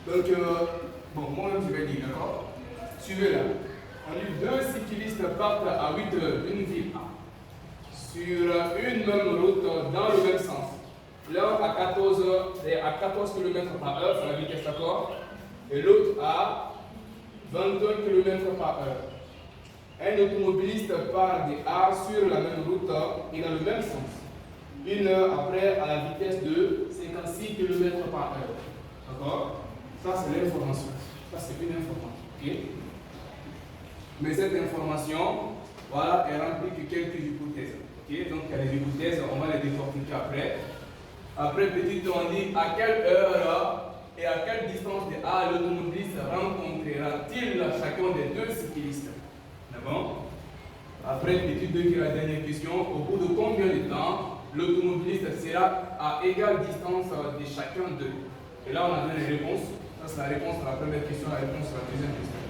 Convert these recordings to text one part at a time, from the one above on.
Donc, bon, moi-même je vais dire, d'accord? Suivez là. On dit deux cyclistes partent à 8 heures d'une ville A sur une même route dans le même sens. L'un à 14 km par heure, c'est la vitesse, d'accord? Et l'autre à 21 km par heure. Un automobiliste part de A sur la même route et dans le même sens. Une heure après, à la vitesse de 56 km par heure. D'accord? Ça, c'est l'information. Ça, c'est une information. Ok? Mais cette information, voilà, elle remplit que quelques hypothèses. Ok? Donc, il y a des hypothèses, on va les décortiquer après. Après, petit, on dit à quelle heure et à quelle distance de A l'automobiliste rencontrera-t-il chacun des deux cyclistes? D'accord? Après, petit 2 qui est la dernière question. Au bout de combien de temps l'automobiliste sera à égale distance de chacun d'eux? Et là, on a donné les réponses. Ça, c'est la réponse à la première question, la réponse à la deuxième question.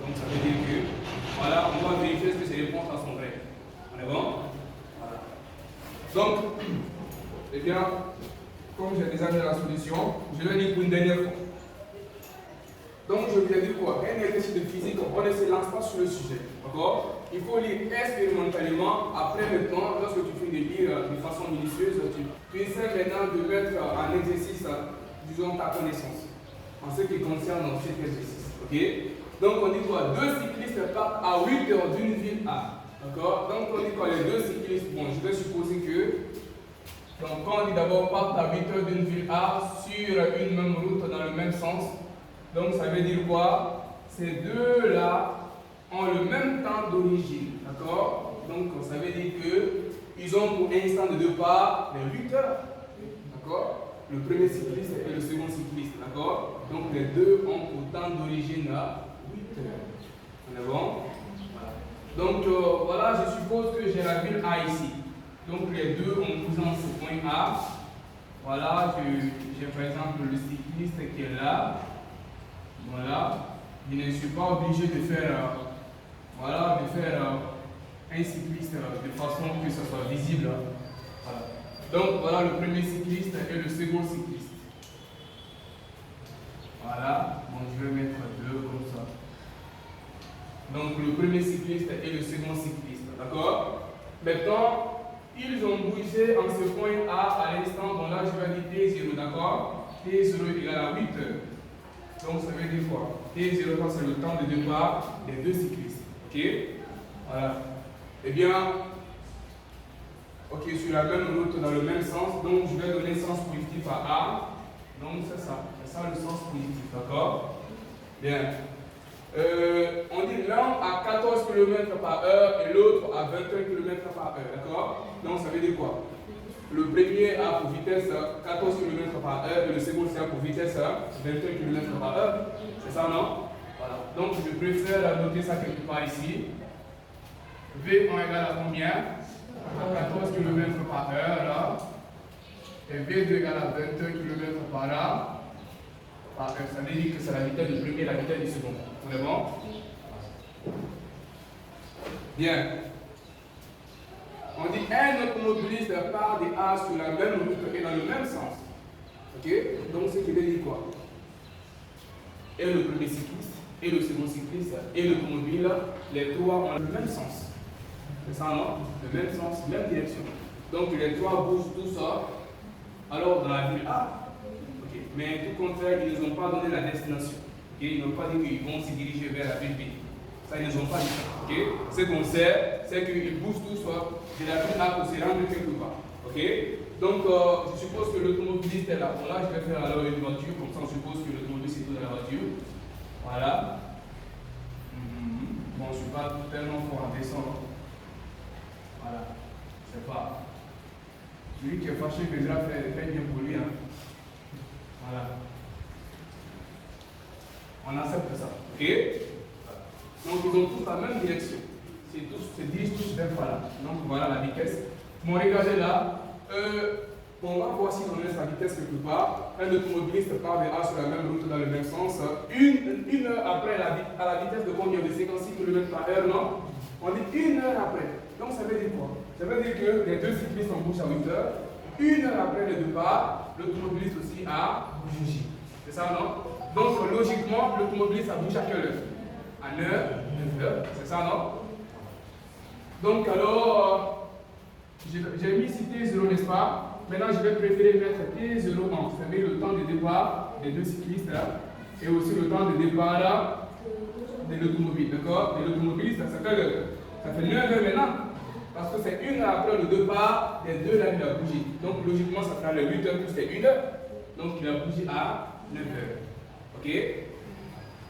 Donc, ça veut dire que, voilà, on va vérifier ce que ces réponses sont vraies. On est bon? Voilà. Donc, eh bien, comme j'ai déjà mis la solution, je vais dire pour une dernière fois. Donc, je vous ai dit quoi? Un exercice de physique, on ne se lance pas sur le sujet. D'accord? Il faut lire expérimentalement. Après, maintenant, lorsque tu finis de lire de façon minutieuse, tu essaies maintenant de mettre en exercice, disons, ta connaissance en ce qui concerne cet exercice. Ok? Donc, on dit quoi? Deux cyclistes partent à 8 heures d'une ville A. D'accord? Donc, on dit quoi? Les deux cyclistes, bon, je vais supposer que. Donc, quand on dit d'abord partent à 8 heures d'une ville A sur une même route dans le même sens. Donc, ça veut dire quoi? Ces deux-là ont le même temps d'origine. D'accord? Donc, ça veut dire qu'ils ont pour instant de départ les 8 heures. D'accord? Le premier cycliste et le second cycliste. D'accord? Donc, les deux ont pour temps d'origine 8 heures. On est bon? Voilà. Donc, voilà, je suppose que j'ai la ville A ici. Donc, les deux ont posé ce point A. Voilà, j'ai par exemple le cycliste qui est là. Voilà, je ne suis pas obligé de faire, voilà, un cycliste de façon que ce soit visible. Voilà. Donc voilà le premier cycliste et le second cycliste. Voilà, bon, je vais mettre deux comme ça. Donc le premier cycliste et le second cycliste, d'accord? Maintenant, ils ont bougé en ce point A à l'instant, bon là je vais dire T0, d'accord? T0 égale à 8 heures. Donc ça veut dire quoi? T0, c'est le temps de départ des deux cyclistes. Ok? Voilà. Eh bien, ok, sur la même route, dans le même sens, donc je vais donner sens positif à A. Donc c'est ça. C'est ça le sens positif. D'accord? Bien. On dit l'un à 14 km par heure et l'autre à 21 km par heure. D'accord? Donc ça veut dire quoi? Le premier a pour vitesse 14 km par heure et le second a pour vitesse 21 km par heure. C'est ça, non? Voilà. Donc je préfère noter ça quelque part ici. V1 égale à combien? À 14 km par heure. Là. Et V2 égale à 21 km par heure. Ça veut dire que c'est la vitesse du premier et la vitesse du second. On est bon? Bien. On dit un automobiliste part de A sur la même route et dans le même sens. Ok? Donc ce qui veut dire quoi? Et le premier cycliste, et le second cycliste, et l'automobile, les trois ont le même sens. C'est ça, non? Le même sens, même direction. Donc les trois bougent tout ça. Alors dans la ville A. Okay. Mais tout contraire, ils ne nous ont pas donné la destination. Okay? Ils n'ont pas dit qu'ils vont se diriger vers la ville B. Ça, ils ne nous ont pas dit ça. Okay? Ce qu'on sait, c'est qu'ils bougent tout ça de la ville A pour se rendre quelque part. Okay? Donc, je suppose que l'automobiliste est là. Bon, là, je vais faire alors une voiture, comme ça, on suppose que l'automobiliste est dans la voiture. Voilà. Bon, je ne suis pas tellement fort en dessin. Voilà. Je sais pas. Celui qui est fâché, il devra faire bien pour lui. Hein. Voilà. On accepte ça. Ok? Donc, ils ont tous la même direction. Ils se dirigent tous vers là. Donc, voilà la vitesse. Bon, regardez là. On va voir si on laisse la vitesse quelque part. Un automobiliste part de A sur la même route dans le même sens. Une heure après, à la vitesse de combien? De 56 km par heure, non? On dit une heure après. Donc ça veut dire quoi? Ça veut dire que les deux cyclistes ont bougé à 8 heures. Une heure après le départ, l'automobiliste aussi a bougé. C'est ça, non? Donc, logiquement, l'automobiliste, ça bouge à quelle heure? À 9 heures, c'est ça, non? Donc, alors, j'ai mis ici T0, n'est-ce pas? Maintenant, je vais préférer mettre T0 en, c'est-à-dire le temps de départ des deux cyclistes, là, et aussi le temps de départ là, de l'automobile, d'accord? De l'automobiliste, ça fait 9 heures maintenant, parce que c'est une heure après le départ des deux là, il a bougé. Donc, logiquement, ça fera le 8 heures plus les 1 heure, donc il a bougé à 9 heures. Ok?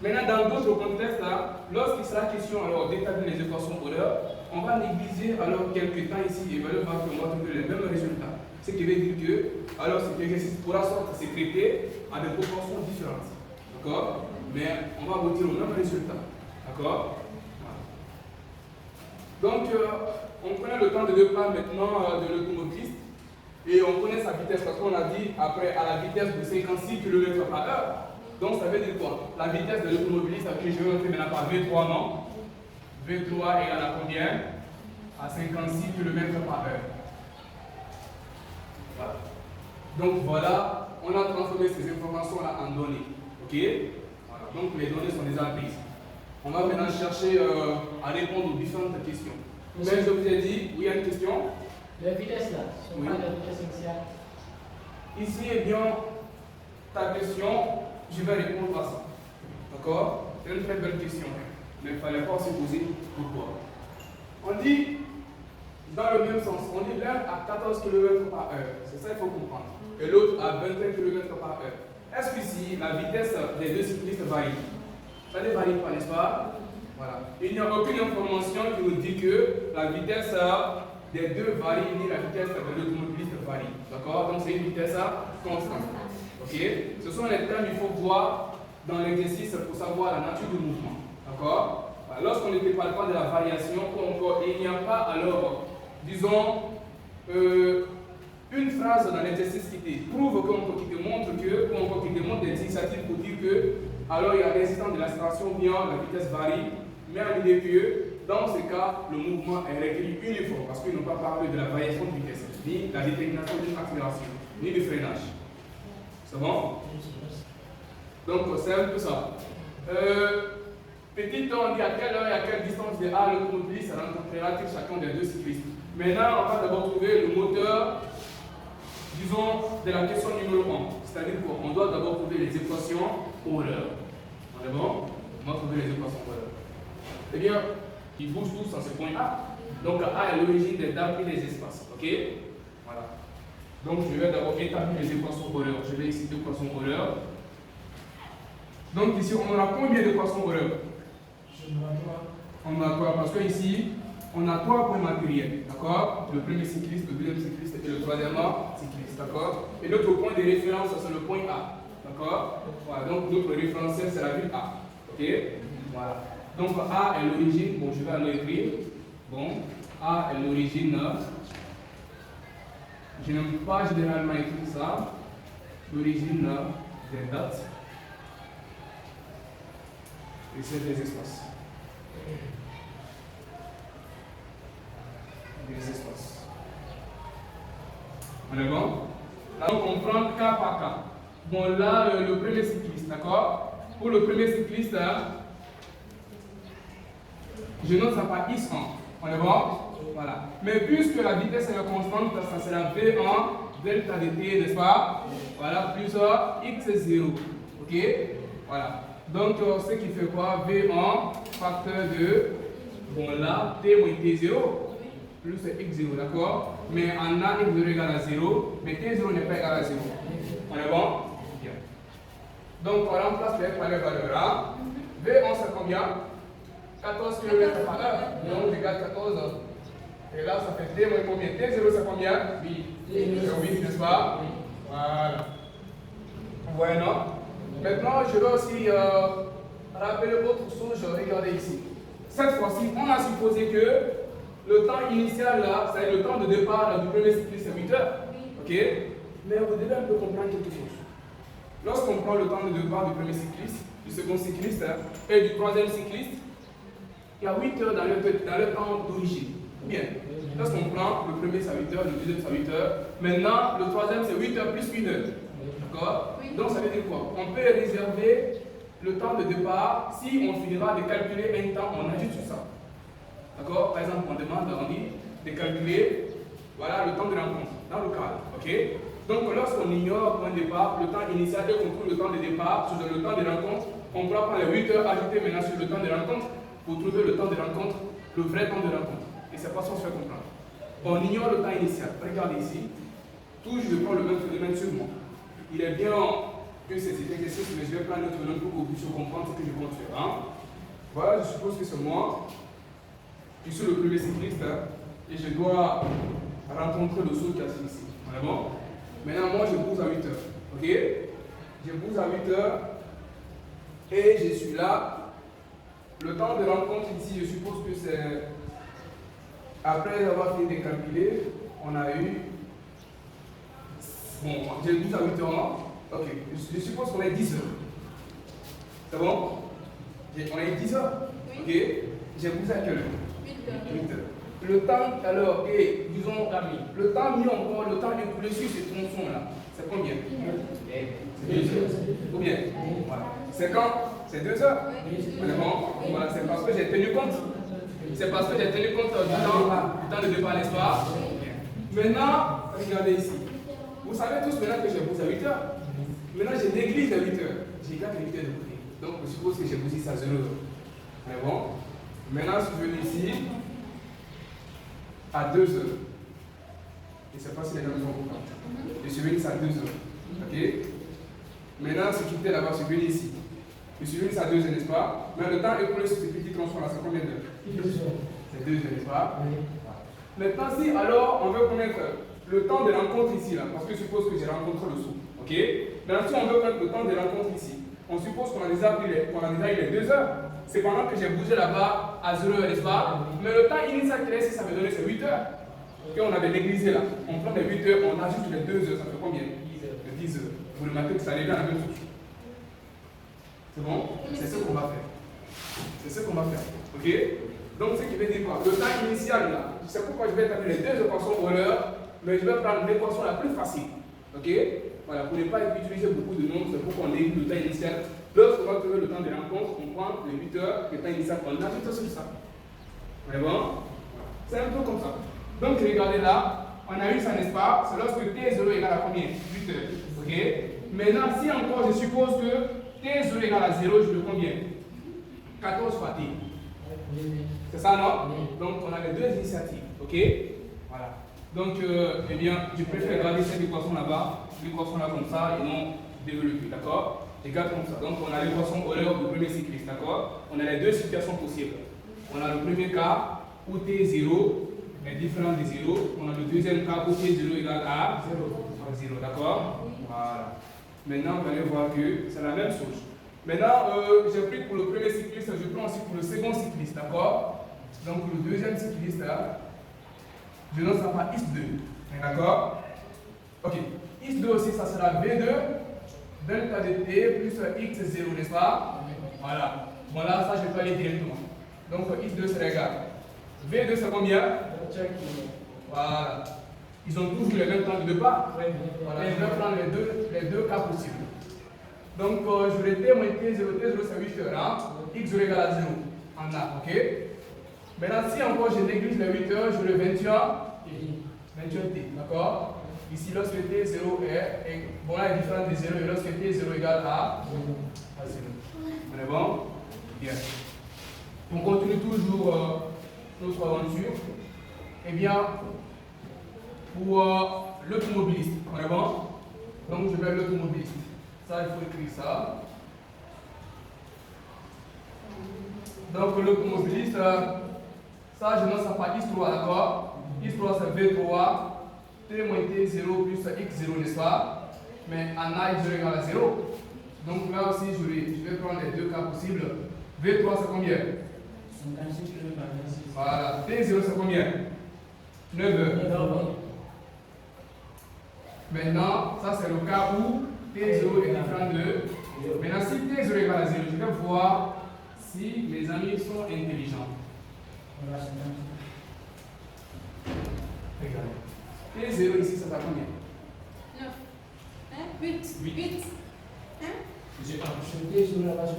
Maintenant, dans d'autres contextes, là, lorsqu'il sera question alors d'établir les équations Euler, on va négliger alors quelques temps ici et va voir qu'on va trouver les mêmes résultats. Ce qui veut dire que alors cet exercice pourra soit se traiter à des proportions différentes. D'accord? Mais on va aboutir au même résultat. D'accord? Donc, on connaît le temps de départ maintenant de l'automobiliste et on connaît sa vitesse parce qu'on a dit après à la vitesse de 56 km/h. Donc, ça veut dire quoi? La vitesse de l'automobiliste, que je vais entrer maintenant par V3, non? V3 égale à combien? À 56 km/h. Voilà. Donc, voilà, on a transformé ces informations-là en données. Ok? Voilà. Donc, les données sont déjà prises. On va maintenant chercher à répondre aux différentes questions. Mais je vous ai dit, oui, il y a une question. La vitesse là, si on parle de la vitesse initiale. Ici, eh bien, ta question, je vais répondre à ça. D'accord? C'est une très belle question. Mais il ne fallait pas se poser pourquoi. On dit, dans le même sens, on dit l'un à 14 km/h. C'est ça qu'il faut comprendre. Et l'autre à 21 km/h. Est-ce qu'ici, la vitesse des deux cyclistes varie? Ça ne varie pas, n'est-ce pas? Voilà. Il n'y a aucune information qui nous dit que la vitesse des deux varie, ni la vitesse de l'automobiliste varie. D'accord? Donc c'est une vitesse constante. Ok? Ce sont les termes qu'il faut voir dans l'exercice pour savoir la nature du mouvement. D'accord? Lorsqu'on ne parle pas de la variation, ou encore il n'y a pas alors, disons, une phrase dans l'exercice qui te prouve qui te montre que, ou encore qui te montre des initiatives pour dire que, alors il y a résistance de l'accélération, bien la vitesse varie, mais à l'idée que, dans ce cas, le mouvement est réglé uniforme, parce qu'ils n'ont pas parlé de la variation de vitesse, ni la détermination d'une accélération, ni du freinage. C'est bon? Donc c'est un peu ça. Petit temps, on dit à quelle heure et à quelle distance de A l'automobiliste rencontrera-t-il chacun des deux cyclistes. Maintenant, on va d'abord trouver le moteur, disons, de la question numéro 1. C'est-à-dire qu'on doit d'abord trouver les équations Euler. On est bon? On va trouver les équations Euler. Eh bien, ils bougent tous dans ce point A. Donc A est l'origine des dates et des espaces. Ok? Voilà. Donc je vais d'abord établir les équations Euler. Je vais ici l'équation Euler. Donc ici, on aura combien d'équations Euler? On a 3 parce que ici, on a 3 points matériels, d'accord? Le premier cycliste, le deuxième cycliste et le troisième cycliste, d'accord? Et notre point de référence, c'est le point A, d'accord? Voilà, donc notre référentiel, c'est la ville A, ok? Voilà. Donc A est l'origine, bon, je vais aller écrire, bon, A est l'origine, je n'aime pas généralement écrire ça, l'origine des dates, et c'est des espaces. Des espaces. On est bon? Là, on prend cas par cas. Bon, là, le premier cycliste, d'accord? Pour le premier cycliste, je note ça par X1. On est bon? Voilà. Mais puisque la vitesse est constante, ça sera V1 delta dt, n'est-ce pas? Voilà, plus X0. Ok? Voilà. Donc, ce qui fait quoi? V1 facteur de, bon là, T moins T0, plus X0, d'accord? Mais en A, X0 égale à 0, mais T0 n'est pas égal à 0. On est bon? Bien. Donc, on remplace les valeurs là. V1, c'est combien? 14 km/h. Donc, égale 14. Et là, ça fait T moins combien? T0, c'est combien? 8. 8, n'est-ce pas? Voilà. Vous voyez, non? Maintenant, je vais aussi rappeler autre chose. Regardez ici. Cette fois-ci, on a supposé que le temps initial, là, c'est le temps de départ du premier cycliste, c'est 8 heures. Ok? Mais vous devez un peu comprendre quelque chose. Lorsqu'on prend le temps de départ du premier cycliste, du second cycliste et du troisième cycliste, il y a 8 heures dans le temps d'origine. Bien. Lorsqu'on prend le premier, c'est 8 heures, le deuxième, c'est 8 heures. Maintenant, le troisième, c'est 8 heures plus 1 heure. D'accord? Donc, ça veut dire quoi? On peut réserver le temps de départ, si on finira de calculer un temps, on ajoute sur ça. D'accord? Par exemple, on demande, on dit de calculer, voilà, le temps de rencontre, dans le cadre. Ok? Donc, lorsqu'on ignore le point de départ, le temps initial et qu'on trouve le temps de départ sur le temps de rencontre, on pourra prendre les 8 heures, ajouter maintenant sur le temps de rencontre pour trouver le temps de rencontre, le vrai temps de rencontre. Et c'est pas ça qu'on se fait comprendre. On ignore le temps initial. Regardez ici. Toujours, je prends le même phénomène sur moi. Il est bien que c'est cet exercice, mais je vais prendre un autre phénomène pour que vous puissiez comprendre ce que je compte faire. Hein? Voilà, je suppose que c'est moi. Je suis le premier cycliste hein, et je dois rencontrer le saut qui est ici. Vraiment. Maintenant, moi, je pousse à 8 heures. Ok? Je pousse à 8 heures et je suis là. Le temps de rencontre ici, je suppose que c'est après avoir fini de calculer, on a eu. Bon, j'ai 12 à 8 heures, non? Ok, je suppose qu'on est 10 heures. C'est bon? On est 10 heures? Ok? J'ai poussé à quelle heure? 8 heures. Le temps, alors, et disons, le temps mis encore, le temps écoulé sur ces tronçons-là, c'est combien? C'est 2 heures. Combien? Voilà. C'est quand? C'est 2 heures. Voilà, c'est parce que j'ai tenu compte. C'est parce que j'ai tenu compte du temps de départ, n'est-ce pas? Maintenant, regardez ici. Vous savez tous maintenant que j'ai poussé à 8 heures. Maintenant, je néglige les 8 heures. J'ai garde les 8 heures de côté. Donc, je suppose que j'ai poussé ça à 0 heures. Mais bon. Maintenant, si je viens ici, à 2 heures. Je ne sais pas si les gens me font comprendre. Je suis venu à 2 heures. Ok? Maintenant, ce qui était là-bas, je suis venu ici. Je suis venu à 2 heures, n'est-ce pas? Mais le temps écoulé sur ce petit tronçon là, c'est combien d'heures? 2 heures. C'est 2 heures, n'est-ce pas? Oui. Maintenant, si alors on veut connaître le temps de rencontre ici, là, parce que je suppose que j'ai rencontré le saut. Ok? Maintenant, si on veut connaître le temps de rencontre ici, on suppose qu'on a déjà eu les 2 heures. C'est pendant que j'ai bougé là-bas à 0 heures, n'est-ce pas? Mais le temps initial qu'il est ici, ça veut donner c'est 8 heures. On avait négligé là. On prend les 8 heures, on ajoute les 2 heures, ça fait combien? 10 heures. 10 heures. Vous remarquez que ça revient à la même chose. C'est bon? C'est ce qu'on va faire. C'est ce qu'on va faire. Ok? Donc, ce qui veut dire quoi? Le temps initial là, c'est pourquoi je vais taper les 2 équations au l'heure, mais je vais prendre l'équation la plus facile. Ok? Voilà, pour ne pas utiliser beaucoup de nombres, c'est pourquoi on néglige le temps initial. Lorsqu'on va trouver le temps de rencontre, on prend les 8 heures, le temps initial, on ajoute sur ça. C'est bon? C'est un peu comme ça. Donc, regardez là, on a eu ça, n'est-ce pas? C'est lorsque T0 égale à combien? 8 heures. Ok? Maintenant, si encore je suppose que T0 égale à 0, je le combien? 14 fois T. C'est ça, non? Donc, on a les deux initiatives. Ok? Voilà. Donc, eh bien, je préfère garder cette équation là-bas, l'équation là comme ça, et non développer. D'accord? Je garde comme ça. Donc, on a l'équation au l'heure du premier cycliste. D'accord? On a les deux situations possibles. On a le premier cas où T0 est différent de 0. On a le deuxième cas où T0 égale à 0. D'accord? Voilà. Maintenant, vous allez voir que c'est la même chose. Maintenant, j'ai pris pour le premier cycliste, je prends aussi pour le second cycliste. D'accord? Donc, pour le deuxième cycliste, là, je donne ça par IS2. D'accord? Ok. IS2 aussi, ça sera V2 delta de T plus X0, n'est-ce pas? Voilà. Bon, là, ça, je peux aller directement. Donc, X2 sera égal. V2, c'est combien? Voilà. Ils ont toujours le même temps de départ. Voilà, je vais prendre les deux cas possibles. Donc, j'aurai T moins T0, T0 c'est 8 heures. Hein? X0 égale à 0. En A, ok? Maintenant, si encore je néglige les 8 heures, j'aurai 21T. D'accord? Ici, lorsque T0 est. Bon, là, est différent de 0 et lorsque T0 égale à 0. On est bon? Bien. On continue toujours notre aventure. Eh bien, pour l'automobiliste, on est bon? Donc, je vais l'automobiliste. Ça, il faut écrire ça. Donc, l'automobiliste, ça, je note ça par X3, d'accord? X3, c'est V3, T moins T0 plus X0, n'est-ce pas? Mais en A, X0 égale à 0. Donc, là aussi, je vais prendre les deux cas possibles. V3, c'est combien? 56 km par 26. Voilà. T0, c'est combien? 9 heures. Maintenant, ça, c'est le cas où T0 est différent de. Maintenant, si T0 égale à 0, je vais voir si mes amis sont intelligents. Regardez. T0 ici, ça fait combien? 9. 8. 8. Je J'ai acheté sur la page 9.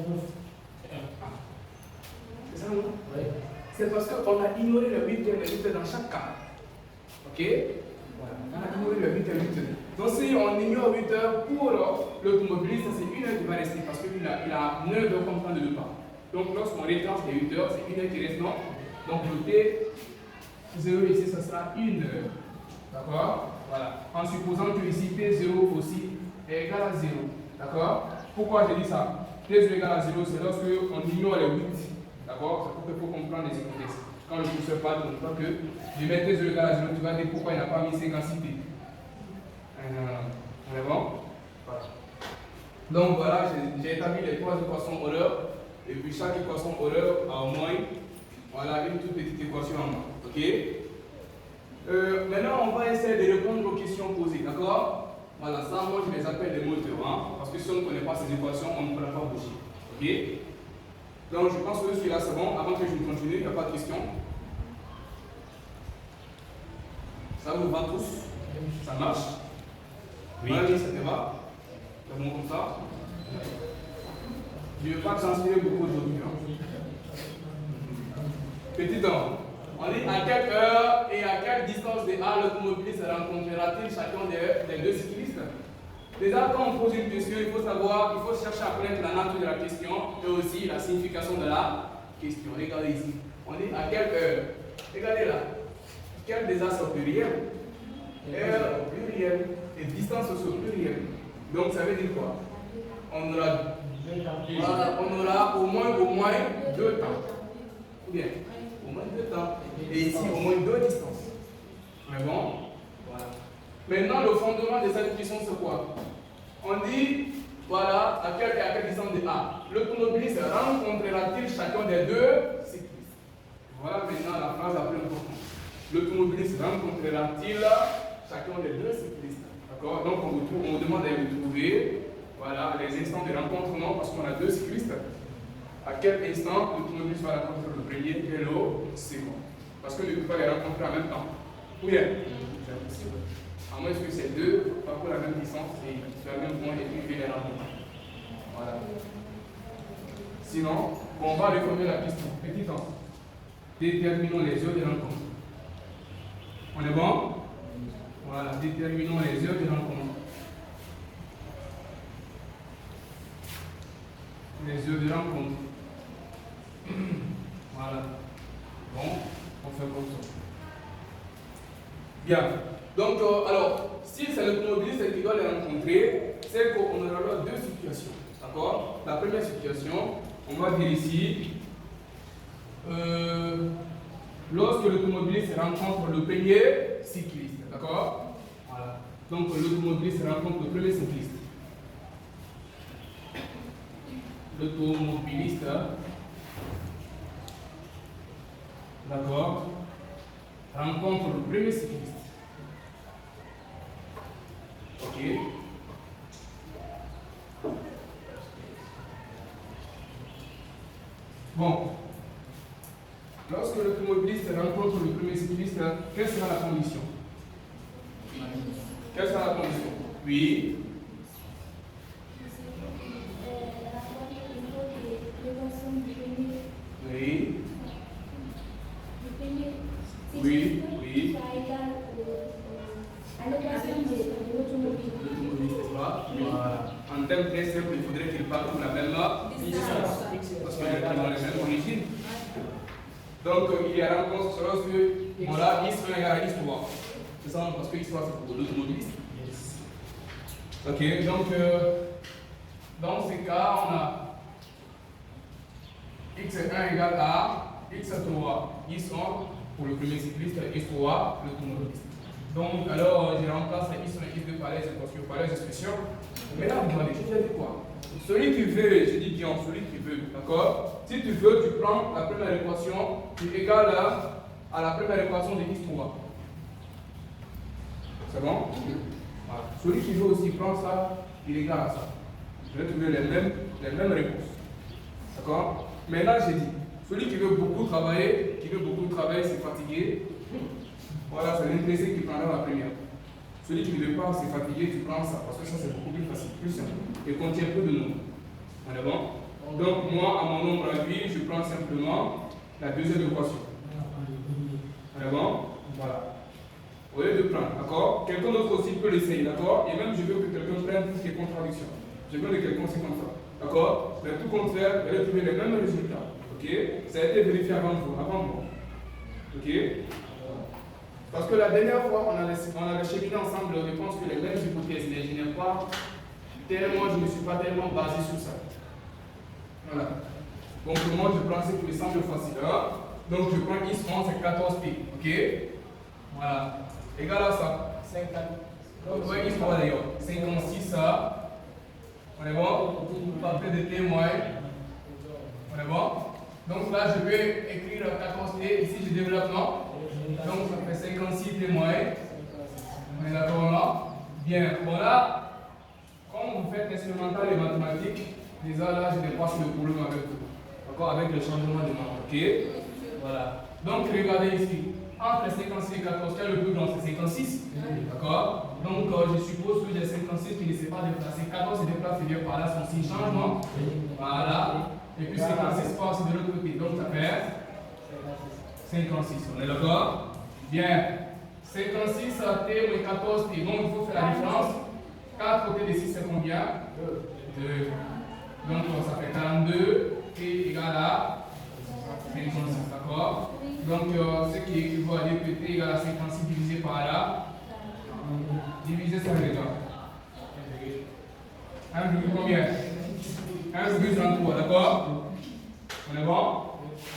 C'est ça, non? Oui. C'est parce qu'on a ignoré le 8 dans chaque cas. Ok? Voilà. On a ignoré le 8 Donc si on ignore 8 heures pour l'automobiliste, c'est 1 heure qui va rester parce qu'il a 9 heures comme temps de départ. Donc lorsqu'on retranche les 8 heures, c'est 1 heure qui reste, non? Donc le T0 ici, ce sera 1 heure. D'accord? Voilà. En supposant que ici T0 aussi est égal à 0. D'accord? Pourquoi j'ai dit ça? T0 égale à 0, c'est lorsque on ignore les 8. D'accord? C'est pour qu'il faut comprendre les hypothèses. Quand le professeur parle, on ne pas que je mets T0 égale à 0, tu vas dire pourquoi il n'a pas mis séquencité. On est bon? Voilà. Donc voilà, j'ai établi les 3 équations Euler. Et puis chaque équation Euler a au moins voilà, une toute petite équation en moins. Ok? Maintenant, on va essayer de répondre aux questions posées. D'accord? Voilà, ça, moi je les appelle des moteurs. Hein? Parce que si on ne connaît pas ces équations, on ne pourra pas bouger. Ok? Donc je pense que celui-là c'est bon. Avant que je continue, il n'y a pas de questions. Ça vous va tous? Ça marche? Oui. Voilà, ça te va? C'est bon comme ça? Je ne vais pas transpirer beaucoup aujourd'hui. Hein. Petit temps. On dit à quelle heure et à quelle distance de A l'automobiliste rencontrera-t-il chacun des deux cyclistes? Déjà, quand on pose une question, il faut savoir, il faut chercher à connaître la nature de la question et aussi la signification de la question. Regardez ici. On dit à quelle heure? Regardez là. Quel des A c'est au pluriel? Heure au pluriel. Et distance aussi au pluriel. Donc ça veut dire quoi? On aura au moins 2 temps. Ou bien, au moins 2 temps. Et ici, au moins 2 distances. Mais bon, voilà. Maintenant, le fondement de cette question, c'est quoi? On dit, voilà, à quelle distance de A? L'automobiliste rencontrera-t-il chacun des deux cyclistes? Voilà maintenant la phrase la plus importante. L'automobiliste rencontrera-t-il chacun des deux cyclistes? D'accord? Donc, on demande à vous trouver, voilà, les instants de rencontre, non, parce qu'on a 2 cyclistes. À quel instant l'automobiliste va rencontrer le premier et le second? Parce que ne peut pas les rencontrer en même temps. Ou bien, c'est impossible. À moins que ces deux parcourent la même distance et sur le même point et puis les rencontrer. Voilà. Sinon, on va reformuler la question. Petit temps. Déterminons les heures de rencontre. On est bon? Voilà, déterminons les heures de rencontre. Les heures de rencontre. Voilà. Bon, on fait comme ça. Bien. Donc, alors, si c'est l'automobiliste qui doit les rencontrer, c'est qu'on aura 2 situations. D'accord? La première situation, on va dire ici, lorsque l'automobiliste rencontre le premier cycliste. D'accord? Voilà. Donc, l'automobiliste rencontre le premier cycliste. L'automobiliste, d'accord, rencontre le premier cycliste. Ok. Bon. Lorsque l'automobiliste rencontre le premier cycliste, quelle sera la condition? Quelle sera la condition? Oui. Oui. Oui, oui. À l'équation de l'automobile. L'automobiliste, n'est-ce pas? Voilà. En termes très simples, il faudrait qu'il parcourt la même distance. Parce qu'ils ont les mêmes origines. Donc, il y a rencontre lorsque on a X1 égale à X3. C'est ça, parce que X3 c'est pour l'automobiliste. Ok, donc, dans ces cas, on a X1 égale à X3. X1 pour le premier cycliste, X3 l'automobiliste. Donc, alors, je remplace X1 et X2 par les expressions. Mais là, vous demandez, je dis quoi? Celui qui veut, je dis bien, celui qui veut, d'accord? Si tu veux, tu prends la première équation qui est égale à la première équation de X3. C'est bon? Voilà. Celui qui veut aussi prendre ça, il est égal à ça. Je vais trouver les mêmes réponses. D'accord? Mais là, j'ai dit, celui qui veut beaucoup travailler, c'est fatigué. Voilà, c'est l'intéressé qui prendra la première. Celui qui ne veut pas, c'est fatigué, tu prends ça, parce que ça c'est beaucoup plus facile, plus simple, et contient peu de nombres. On est bon? Donc, moi, à mon nombre à lui, je prends simplement la deuxième équation. On est bon? Voilà. Au lieu de prendre, d'accord? Quelqu'un d'autre aussi peut l'essayer, d'accord? Et même, je veux que quelqu'un prenne toutes les contradictions. Je veux que quelqu'un c'est comme ça. D'accord? Mais tout contraire, vous allez trouver les mêmes résultats. Ok? Ça a été vérifié avant vous, avant moi. Ok? Parce que la dernière fois, on a cheminé ensemble, je pense que les mêmes hypothèses, mais je n'ai pas tellement, je ne me suis pas tellement basé sur ça. Voilà. Donc pour moi, je prends ce qui me semble facile. Hein? Donc je prends x 11 et 14 pi. Ok? Voilà. Égal à ça. 54. Donc ouais, x 3 d'ailleurs. 56 ça. On est bon? Parfait de témoin. On est bon? Donc là, je vais écrire 14t. Ici, je développe, non? Donc ça fait 56 témoins. On est d'accord là? Bien. Bon là, quand vous faites l'instrumental et mathématiques, déjà là, je dépasse le problème avec vous. D'accord? Avec le changement de nom. Ok? Voilà. Donc regardez ici. Entre 56 et 14, quel est le plus grand? C'est 56. D'accord? Donc je suppose que j'ai 56 qui ne s'est pas déplacé. 14 se déplace bien par là, son signe changement. Voilà. Et puis 56 passe de l'autre côté. Donc ça fait 56. On est d'accord? Bien. 56 à T et 14 T. Donc il faut faire la différence. 4 côtés de 6 c'est combien? 2. Donc ça fait 42. T égale à 56. D'accord? Donc ce qui équivaut à dire que T égale à 56 divisé par là. Divisé ça les gars. 1, combien? 1,33. D'accord? On est bon?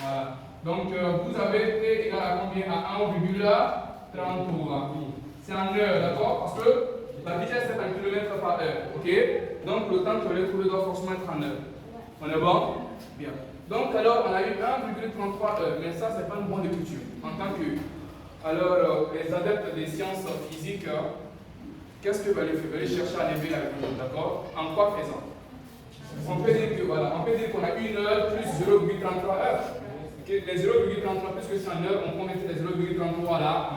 Voilà. Donc, vous avez T égale à combien? À 1,33. C'est en heure, d'accord? Parce que la vitesse est en kilomètres par heure. Ok? Donc, le temps que vous allez trouver doit forcément être en heure. On est bon? Bien. Donc, alors, on a eu 1,33 heures. Mais ça, c'est pas une bonne écriture. En tant que. Alors, les adeptes des sciences physiques, qu'est-ce que vous allez faire? Vous allez chercher à lever la vie, d'accord? En quoi faisant? On peut dire que voilà, on peut dire qu'on a 1 heure plus 0,33 heures. Okay. Les 0,33 plus que c'est en heure, on peut mettre les 0,33 là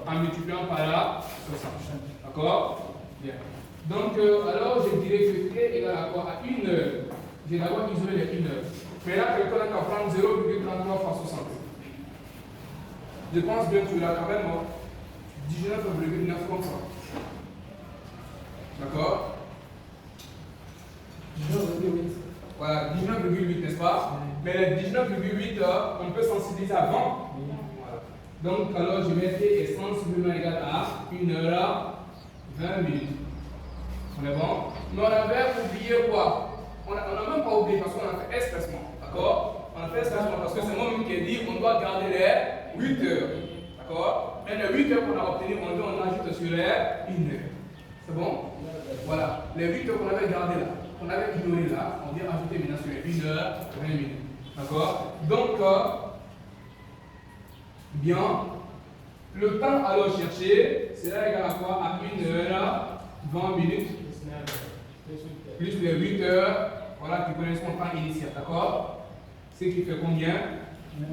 en multipliant par là 60. D'accord? Bien. Donc, alors je dirais que T égale à quoi? À 1 heure. J'ai d'abord isolé les 1 heure. Maintenant, quelqu'un va prendre 0,33 fois 60. Je pense bien que tu l'as quand même 19,9 comme ça. D'accord? 19,8. Voilà, 19,8, n'est-ce pas? Mais les 19,8, on peut sensibiliser avant. Voilà. Donc, alors, je vais T est sensiblement égal à 1 heure 20 minutes. On est bon? Mais on avait oublié quoi? On n'a même pas oublié parce qu'on a fait expressement. D'accord? On a fait expressement parce que c'est moi-même qui ai dit qu'on doit garder les 8 heures. D'accord? Mais les 8 heures qu'on a obtenues, on ajoute sur les 1 heure. C'est bon? Voilà. Les 8 heures qu'on avait gardées là. On avait ignoré là, on vient ajouter maintenant sur les 1 heure 20 minutes. D'accord? Donc, bien, le temps à le chercher sera égal à quoi? À 1 heure 20 minutes plus les 8 heures, voilà, qui correspondent au temps initial. D'accord? Ce qui fait combien?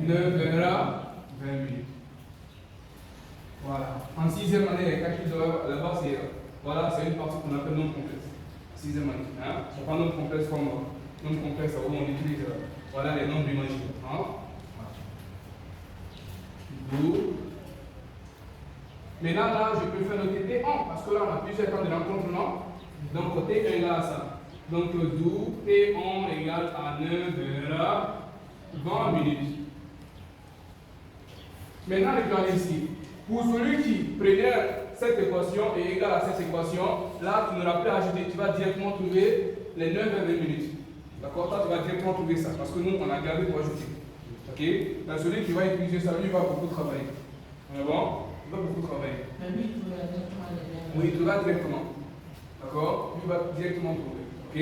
9 heures 20 minutes. Voilà. En 6e année, les calculs là-bas, c'est une partie qu'on appelle non complexe. 6e année. Hein? Ce n'est pas non complexe comme non complexe où on utilise voilà, les nombres imaginaires. Hein? Voilà. Maintenant, là, je peux faire noter T1 parce que là, on a plusieurs temps de rencontre, non? Donc, T est égal à ça. Donc, d'où T1 égale à 9 heures 20 minutes. Maintenant, regardez ici. Pour celui qui prenait cette équation est égale à cette équation, là, tu n'auras plus à ajouter, tu vas directement trouver les 9 et 20 minutes. D'accord? Toi, tu vas directement trouver ça, parce que nous, on a gardé pour ajouter. Ok? Donc, celui qui va utiliser ça, lui, va beaucoup travailler. On est bon? Il va beaucoup travailler. Mais lui, il oui, il trouvera directement. D'accord? Lui va directement trouver. Ok?